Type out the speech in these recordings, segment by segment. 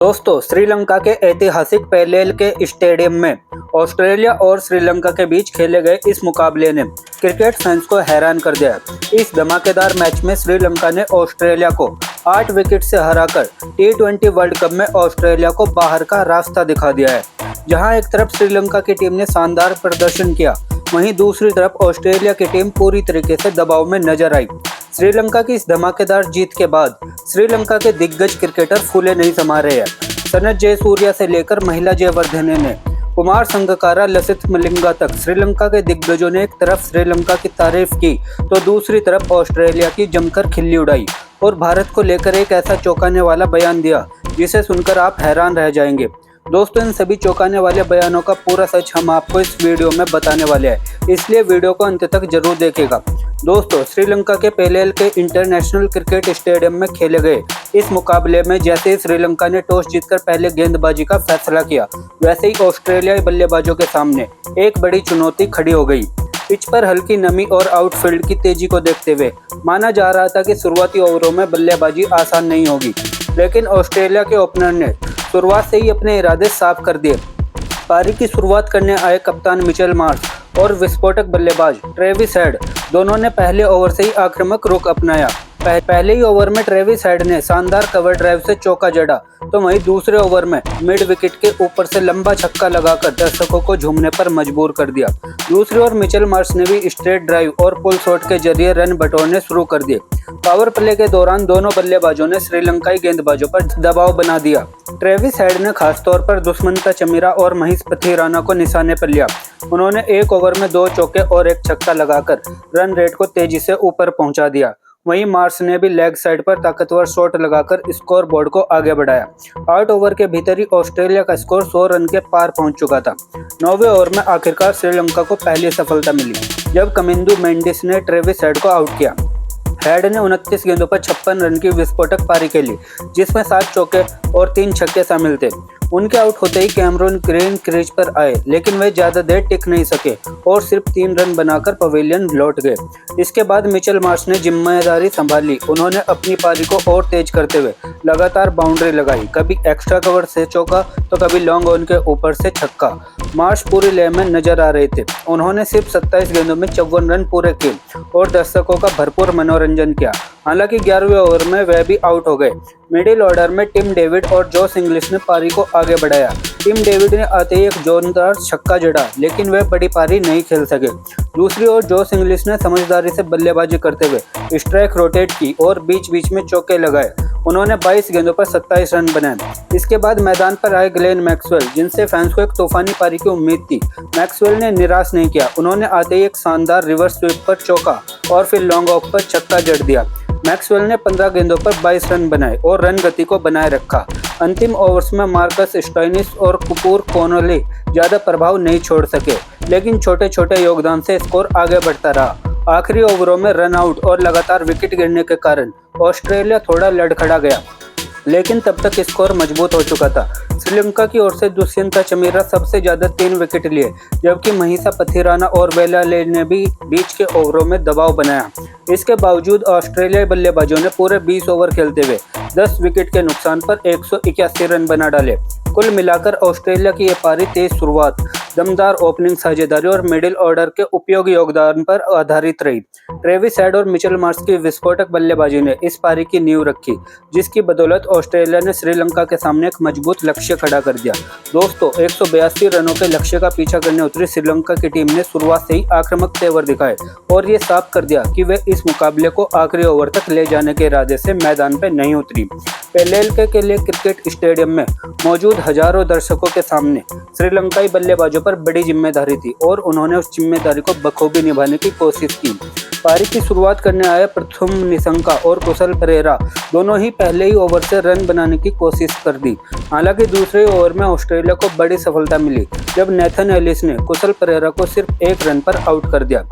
दोस्तों, श्रीलंका के ऐतिहासिक पेलेल के स्टेडियम में ऑस्ट्रेलिया और श्रीलंका के बीच खेले गए इस मुकाबले ने क्रिकेट फैंस को हैरान कर दिया। इस धमाकेदार मैच में श्रीलंका ने ऑस्ट्रेलिया को 8 विकेट से हराकर T20 वर्ल्ड कप में ऑस्ट्रेलिया को बाहर का रास्ता दिखा दिया है। जहां एक तरफ श्रीलंका की टीम ने शानदार प्रदर्शन किया, वहीं दूसरी तरफ ऑस्ट्रेलिया की टीम पूरी तरीके से दबाव में नजर आई। श्रीलंका की इस धमाकेदार जीत के बाद श्रीलंका के दिग्गज क्रिकेटर फूले नहीं समा रहे हैं। सनत जयसूर्या से लेकर महिला जयवर्धने ने कुमार संगकारा, लसिथ मलिंगा तक श्रीलंका के दिग्गजों ने एक तरफ श्रीलंका की तारीफ की तो दूसरी तरफ ऑस्ट्रेलिया की जमकर खिल्ली उड़ाई और भारत को लेकर एक ऐसा चौंकाने वाला बयान दिया जिसे सुनकर आप हैरान रह जाएंगे। दोस्तों, इन सभी चौंकाने वाले बयानों का पूरा सच हम आपको इस वीडियो में बताने वाले हैं, इसलिए वीडियो को अंत तक जरूर देखिएगा। दोस्तों, श्रीलंका के पेलेल के इंटरनेशनल क्रिकेट स्टेडियम में खेले गए इस मुकाबले में जैसे ही श्रीलंका ने टॉस जीतकर पहले गेंदबाजी का फैसला किया, वैसे ही ऑस्ट्रेलियाई बल्लेबाजों के सामने एक बड़ी चुनौती खड़ी हो गई। पिच पर हल्की नमी और आउटफील्ड की तेजी को देखते हुए माना जा रहा था कि शुरुआती ओवरों में बल्लेबाजी आसान नहीं होगी, लेकिन ऑस्ट्रेलिया के ओपनर ने शुरुआत से ही अपने इरादे साफ कर दिए। पारी की शुरुआत करने आए कप्तान मिचेल मार्श और विस्फोटक बल्लेबाज ट्रेविस हेड दोनों ने पहले ओवर से ही आक्रामक रुख अपनाया। पहले ही ओवर में ट्रेविस हेड ने शानदार कवर ड्राइव से चौका जड़ा, तो वहीं दूसरे ओवर में मिड विकेट के ऊपर से लंबा छक्का लगाकर दर्शकों को झूमने पर मजबूर कर दिया। दूसरी ओर मिचेल मार्श ने भी स्ट्रेट ड्राइव और पुल शॉट के जरिए रन बटोरने शुरू कर दिए। पावर प्ले के दौरान दोनों बल्लेबाजों ने श्रीलंकाई गेंदबाजों पर दबाव बना दिया। ट्रेविस हेड ने खासतौर पर दुष्मंता चमीरा और महेश पथिराना को निशाने पर लिया। उन्होंने एक ओवर में 2 चौके और एक छक्का लगाकर रन रेट को तेजी से ऊपर पहुंचा दिया। वहीं मार्श ने भी लेग साइड पर ताकतवर शॉट लगाकर स्कोर बोर्ड को आगे बढ़ाया। 8 ओवर के भीतर ही ऑस्ट्रेलिया का स्कोर 100 रन के पार पहुंच चुका था। 9वें ओवर में आखिरकार श्रीलंका को पहली सफलता मिली जब कमिंदु मेंडिस ने ट्रेविस हेड को आउट किया। हेड ने 29 गेंदों पर 56 रन की विस्फोटक पारी खेली, जिसमें 7 चौके और 3 छक्के शामिल थे। उनके आउट होते ही कैमरून ग्रीन क्रीज पर आए, लेकिन वे ज्यादा देर टिक नहीं सके और सिर्फ 3 रन बनाकर पवेलियन लौट गए। इसके बाद मिचेल मार्श ने जिम्मेदारी संभाली। उन्होंने अपनी पारी को और तेज करते हुए लगातार बाउंड्री लगाई, कभी एक्स्ट्रा कवर से चौका तो कभी लॉन्ग ऑन के ऊपर से छक्का। मार्श पूरी लय में नजर आ रहे थे। उन्होंने सिर्फ 27 गेंदों में 54 रन पूरे किए और दर्शकों का भरपूर मनोरंजन किया। हालांकि 11वें ओवर में वह भी आउट हो गए। मिडिल ऑर्डर में टिम डेविड और जोश इंग्लिश ने पारी को आगे बढ़ाया। टिम डेविड ने आते ही एक जोरदार छक्का जड़ा, लेकिन वह बड़ी पारी नहीं खेल सके। दूसरी ओर जोश इंग्लिश ने समझदारी से बल्लेबाजी करते हुए स्ट्राइक रोटेट की और बीच बीच में चौके लगाए। उन्होंने 22 गेंदों पर 27 रन बनाए। इसके बाद मैदान पर आए ग्लेन मैक्सवेल, जिनसे फैंस को एक तूफानी पारी की उम्मीद थी। मैक्सवेल ने निराश नहीं किया। उन्होंने आते ही एक शानदार रिवर्स स्वीप पर चौका और फिर लॉन्ग ऑफ पर छक्का जड़ दिया। मैक्सवेल ने 15 गेंदों पर 22 रन बनाए और रन गति को बनाए रखा। अंतिम ओवर्स में मार्कस स्टोइनिस और कुपूर कोनोली ज्यादा प्रभाव नहीं छोड़ सके, लेकिन छोटे छोटे योगदान से स्कोर आगे बढ़ता रहा। आखिरी ओवरों में रन आउट और लगातार विकेट गिरने के कारण ऑस्ट्रेलिया थोड़ा लड़खड़ा गया, लेकिन तब तक स्कोर मजबूत हो चुका था। श्रीलंका की ओर से दुष्यंता चमीरा सबसे ज्यादा 3 विकेट लिए, जबकि महिषा पथिराना और वेलाले ने भी बीच के ओवरों में दबाव बनाया। इसके बावजूद ऑस्ट्रेलियाई बल्लेबाजों ने पूरे 20 ओवर खेलते हुए 10 विकेट के नुकसान पर 181 रन बना डाले। कुल मिलाकर ऑस्ट्रेलिया की यह पारी तेज शुरुआत, दमदार ओपनिंग साझेदारी और मिडिल ऑर्डर के उपयोगी योगदान पर आधारित रही। ट्रेविस हेड और मिचेल मार्श की विस्फोटक बल्लेबाजी ने इस पारी की नींव रखी, जिसकी बदौलत ऑस्ट्रेलिया ने श्रीलंका के सामने एक मजबूत लक्ष्य खड़ा कर दिया। दोस्तों, 182 रनों के लक्ष्य का पीछा करने उतरी श्रीलंका की टीम ने शुरुआत से ही आक्रामक तेवर दिखाए और ये साफ कर दिया कि वे इस मुकाबले को आखिरी ओवर तक ले जाने के इरादे से मैदान पर नहीं उतरी। पेलेल के लिए क्रिकेट स्टेडियम में मौजूद हजारों दर्शकों के सामने श्रीलंकाई बल्लेबाजों पर बड़ी जिम्मेदारी थी और उन्होंने उस जिम्मेदारी को बखूबी निभाने की कोशिश की। पारी की शुरुआत करने आए प्रथम निशंका और कुशल परेरा दोनों ही पहले ही ओवर से रन बनाने की कोशिश कर दी। हालांकि दूसरे ओवर में ऑस्ट्रेलिया को बड़ी सफलता मिली जब नेथन एलिस ने कुशल परेरा को सिर्फ 1 रन पर आउट कर दिया।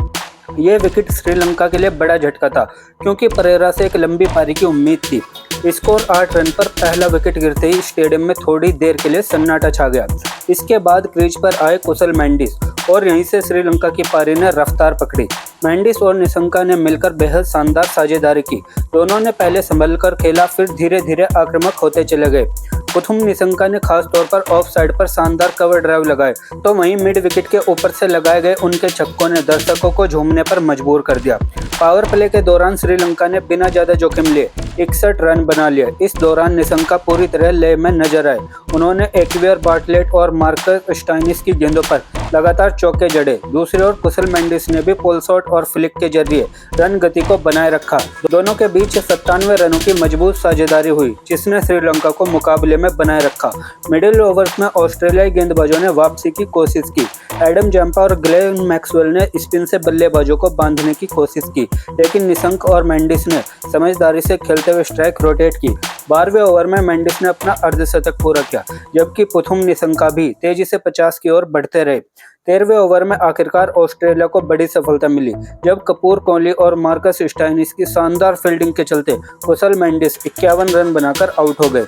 यह विकेट श्रीलंका के लिए बड़ा झटका था, क्योंकि परेरा से एक लंबी पारी की उम्मीद थी। स्कोर 8 रन पर पहला विकेट गिरते ही स्टेडियम में थोड़ी देर के लिए सन्नाटा छा गया। इसके बाद क्रीज पर आए कुशल मेंडिस और यहीं से श्रीलंका की पारी ने रफ्तार पकड़ी। मेंडिस और निशंका ने मिलकर बेहद शानदार साझेदारी की। दोनों ने पहले संभल कर खेला, फिर धीरे धीरे आक्रामक होते चले गए। पुथुम निशंका ने खास तौर पर ऑफ साइड पर शानदार कवर ड्राइव लगाए, तो वहीं मिड विकेट के ऊपर से लगाए गए उनके छक्कों ने दर्शकों को झूमने पर मजबूर कर दिया। पावर प्ले के दौरान श्रीलंका ने बिना ज्यादा जोखिम लिए 61 रन बना लिए। इस दौरान निशंका पूरी तरह लय में नजर आए। उन्होंने एक्वियर बार्टलेट और मार्कस स्टोइनिस की गेंदों पर लगातार चौके जड़े। दूसरी ओर कुशल मेंडिस ने भी पोल शॉट और फ्लिक के जरिए रन गति को बनाए रखा। दोनों के बीच 97 रनों की मजबूत साझेदारी हुई, जिसने श्रीलंका को मुकाबले में बनाए रखा। मिडिल ओवर्स में ऑस्ट्रेलियाई गेंदबाजों ने वापसी की कोशिश की। एडम जैम्पा और ग्लेन मैक्सवेल ने स्पिन से बल्लेबाजों को बांधने की कोशिश की, लेकिन निशंक और मेंडिस ने समझदारी से खेलते हुए स्ट्राइक रोटेट की। 12वें ओवर में मेंडिस ने अपना अर्धशतक पूरा किया, जबकि पुथुम निशंका भी तेजी से 50 की ओर बढ़ते रहे। 13वें ओवर में आखिरकार ऑस्ट्रेलिया को बड़ी सफलता मिली, जब कपूर कोहली और मार्कस स्टोइनिस की शानदार फील्डिंग के चलते कुशल मेंडिस 51 रन बनाकर आउट हो गए।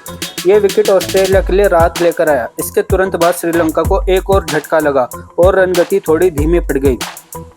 ये विकेट ऑस्ट्रेलिया के लिए राहत लेकर आया। इसके तुरंत बाद श्रीलंका को एक और झटका लगा और रन गति थोड़ी धीमी पड़ गई।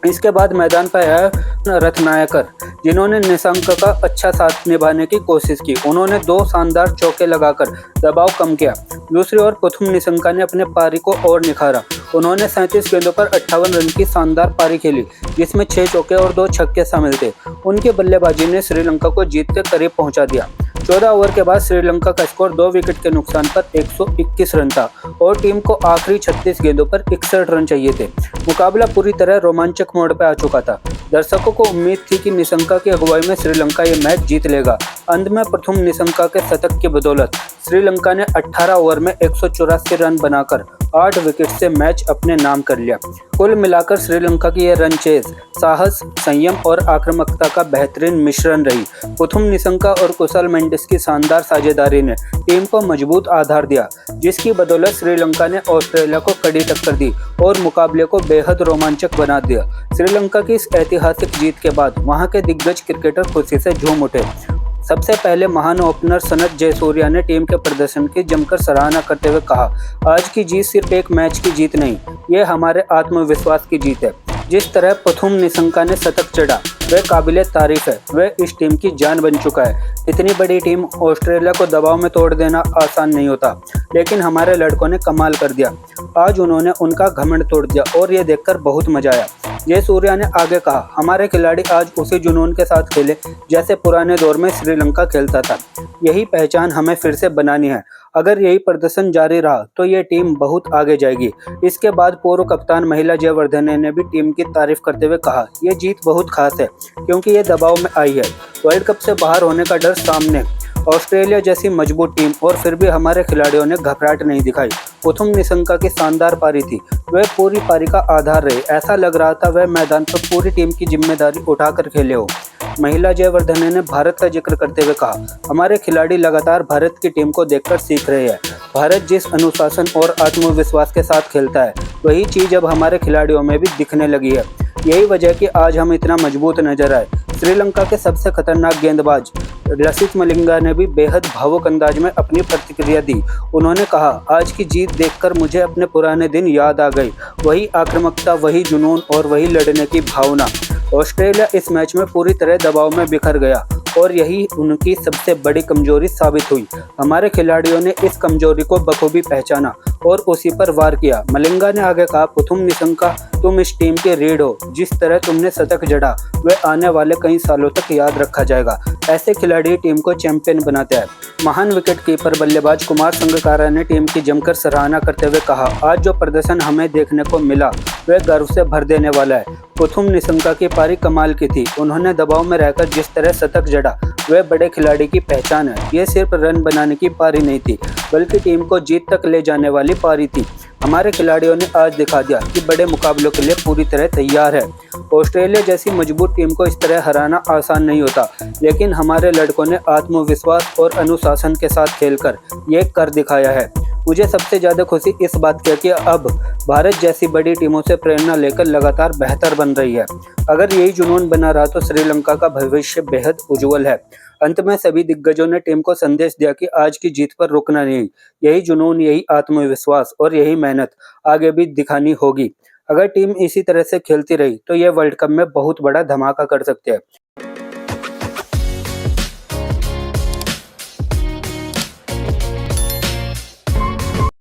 इसके बाद मैदान पर आया रत्नायकर, जिन्होंने निशंक का अच्छा साथ निभाने की कोशिश की। उन्होंने 2 शानदार चौके लगाकर दबाव कम किया। दूसरी ओर पुथुम निशंका ने अपने पारी को और निखारा। उन्होंने 37 गेंदों पर 58 रन की शानदार पारी खेली, जिसमें 6 चौके और 2 छक्के शामिल थे। उनकी बल्लेबाजी ने श्रीलंका को जीत के करीब पहुंचा दिया। 14 ओवर के बाद श्रीलंका का स्कोर 2 विकेट के नुकसान पर 121 रन था और टीम को आखिरी 36 गेंदों पर 61 रन चाहिए थे। मुकाबला पूरी तरह रोमांचक मोड़ पर आ चुका था। दर्शकों को उम्मीद थी कि निशंका की अगुवाई में श्रीलंका ये मैच जीत लेगा। अंत में प्रथम निशंका के शतक की बदौलत श्रीलंका ने 18 ओवर में 184 रन बनाकर 8 विकेट से मैच अपने नाम कर लिया। कुल मिलाकर श्रीलंका की यह रन चेज साहस, संयम और आक्रामकता का बेहतरीन मिश्रण रही। पुथुम निशंका और कुशल मेंडिस की शानदार साझेदारी ने टीम को मजबूत आधार दिया, जिसकी बदौलत श्रीलंका ने ऑस्ट्रेलिया को कड़ी टक्कर दी और मुकाबले को बेहद रोमांचक बना दिया। श्रीलंका की इस ऐतिहासिक जीत के बाद वहां के दिग्गज क्रिकेटर खुशी से झूम उठे। सबसे पहले महान ओपनर सनत जयसूर्या ने टीम के प्रदर्शन की जमकर सराहना करते हुए कहा, आज की जीत सिर्फ एक मैच की जीत नहीं, ये हमारे आत्मविश्वास की जीत है। जिस तरह पुथुम निशंका ने शतक चढ़ा वह काबिले तारीफ है। वह इस टीम की जान बन चुका है। इतनी बड़ी टीम ऑस्ट्रेलिया को दबाव में तोड़ देना आसान नहीं होता, लेकिन हमारे लड़कों ने कमाल कर दिया। आज उन्होंने उनका घमंड तोड़ दिया और ये देखकर बहुत मजा आया। जयसूर्या ने आगे कहा, हमारे खिलाड़ी आज उसी जुनून के साथ खेले जैसे पुराने दौर में श्रीलंका खेलता था। यही पहचान हमें फिर से बनानी है। अगर यही प्रदर्शन जारी रहा तो ये टीम बहुत आगे जाएगी। इसके बाद पूर्व कप्तान महिला जयवर्धने ने भी टीम की तारीफ करते हुए कहा, ये जीत बहुत खास है क्योंकि ये दबाव में आई है। वर्ल्ड कप से बाहर होने का डर सामने, ऑस्ट्रेलिया जैसी मजबूत टीम और फिर भी हमारे खिलाड़ियों ने घबराहट नहीं दिखाई। पुथुम निशंका की शानदार पारी थी, वह पूरी पारी का आधार रहे। ऐसा लग रहा था वह मैदान पर पूरी टीम की जिम्मेदारी उठाकर खेले हो। महिला जयवर्धने ने भारत का जिक्र करते हुए कहा, हमारे खिलाड़ी लगातार भारत की टीम को देखकर सीख रहे हैं। भारत जिस अनुशासन और आत्मविश्वास के साथ खेलता है, वही चीज अब हमारे खिलाड़ियों में भी दिखने लगी है। यही वजह कि आज हम इतना मजबूत नजर आए। श्रीलंका के सबसे खतरनाक गेंदबाज लसिथ मलिंगा ने भी बेहद भावुक अंदाज में अपनी प्रतिक्रिया दी। उन्होंने कहा, आज की जीत देखकर मुझे अपने पुराने दिन याद आ गई। वही आक्रामकता, वही जुनून और वही लड़ने की भावना। ऑस्ट्रेलिया इस मैच में पूरी तरह दबाव में बिखर गया और यही उनकी सबसे बड़ी कमजोरी साबित हुई। हमारे खिलाड़ियों ने इस कमजोरी को बखूबी पहचाना और उसी पर वार किया। मलिंगा ने आगे कहा, पुथुम निशंका, तुम इस टीम के रीढ़ हो। जिस तरह तुमने शतक जड़ा वह आने वाले कई सालों तक याद रखा जाएगा। ऐसे खिलाड़ी टीम को चैंपियन बनाते हैं। महान विकेटकीपर बल्लेबाज कुमार संगकारा ने टीम की जमकर सराहना करते हुए कहा, आज जो प्रदर्शन हमें देखने को मिला वह गर्व से भर देने वाला है। पुथुम निशंका की पारी कमाल की थी। उन्होंने दबाव में रहकर जिस तरह शतक जड़ा वह बड़े खिलाड़ी की पहचान है। ये सिर्फ रन बनाने की पारी नहीं थी, बल्कि टीम को जीत तक ले जाने वाली पारी थी। हमारे खिलाड़ियों ने आज दिखा दिया कि बड़े मुकाबलों के लिए पूरी तरह तैयार है। ऑस्ट्रेलिया जैसी मजबूत टीम को इस तरह हराना आसान नहीं होता, लेकिन हमारे लड़कों ने आत्मविश्वास और अनुशासन के साथ खेलकर ये कर दिखाया है। मुझे सबसे ज़्यादा खुशी इस बात की है कि अब भारत जैसी बड़ी टीमों से प्रेरणा लेकर लगातार बेहतर बन रही है। अगर यही जुनून बना रहा तो श्रीलंका का भविष्य बेहद उज्जवल है। अंत में सभी दिग्गजों ने टीम को संदेश दिया कि आज की जीत पर रुकना नहीं, यही जुनून, यही आत्मविश्वास और यही मेहनत आगे भी दिखानी होगी। अगर टीम इसी तरह से खेलती रही तो ये वर्ल्ड कप में बहुत बड़ा धमाका कर सकती है।